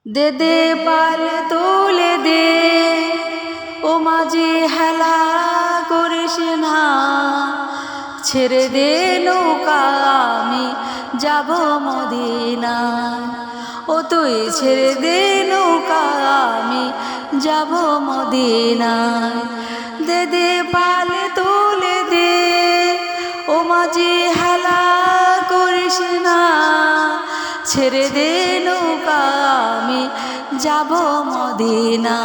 দে দে পাল তুলে দে, ও মাঝি হেলা করিস না, ছেড়ে দে নৌকা আমি যাব মদিনা। ও তুই ছেড়ে দে নৌকা আমি যাব মদিনায়। দে দে পাল তুলে দে, ও মাঝি হেলা করিস না, ছেড়ে দে নৌকা আমি যাব মদিনা।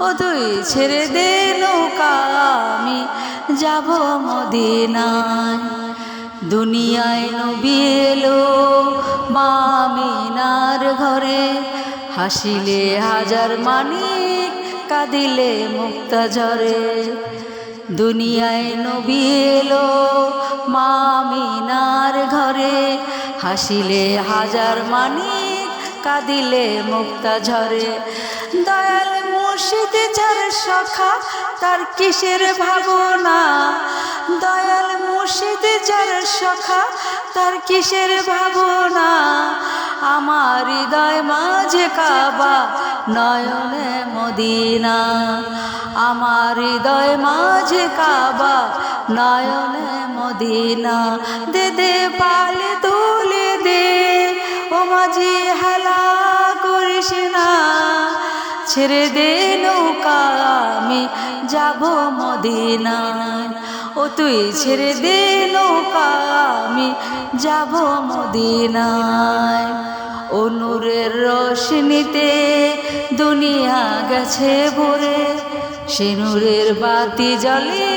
ও তুই ছেড়ে দে নৌকা আমি যাব মদিনায়। দুনিয়ায় নবী এলো মা আমিনার ঘরে, হাসিলে হাজার মানিক কাঁদিলে মুক্তা ঝরে। দুনিয়ায় নবী এলো মা আমিনার ঘরে, হাসিলে হাজার মানিক কাঁদিলে মুক্তা ঝরে। দয়াল মুর্শিদ যার সখা তার কিসের ভাবনা, দয়াল মুর্শিদ যার সখা তার কিসের ভাবনা। আমার হৃদয় মাঝে কাবা নয়নে মদিনা, আমার হৃদয় মাঝে কাবা নয়নে মদিনা। দে দে পাল তুলে দে, ও মাঝি হেলা করিস না, ছেড়ে দে নৌকা আমি যাব মদিনায়। ও তুই ছেড়ে দে নৌকা আমি যাব মদিনায়। ও নূরের রোশনীতে দুনিয়া গেছে ভরে, সে নূরের বাতি জ্বলে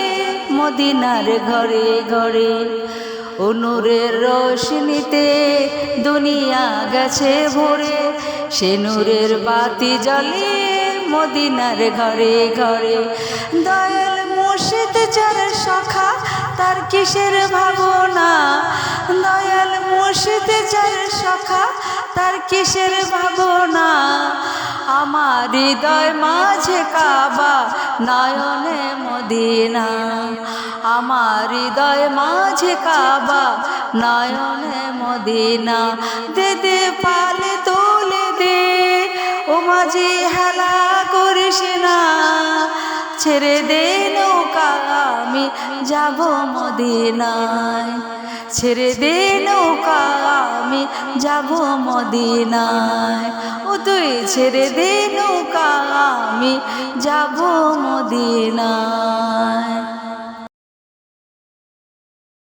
মদিনার ঘরে ঘরে। ও নূরের রোশনীতে দুনিয়া গেছে ভরে, সে নূরের বাতি জ্বলে মদিনার ঘরে ঘরে। দয়াল মুর্শিদ যার সখা তার কিসের ভাবনা, দয়াল মুর্শিদ যার সখা তার কিসের ভাবনা। আমার হৃদয় মাঝে কাবা নয়নে মদিনা, আমার হৃদয় মাঝে কাবা নয়নে মদিনা। দে দে পাল তুলে দে, ও মাঝি হেলা করিস না, ছেড়ে দে নৌকা আমি যাব মদিনায়, ছেড়ে দে নৌকা আমি যাব মদিনায়। ও তুই ছেড়ে দে নৌকা আমি যাব মদিনায়।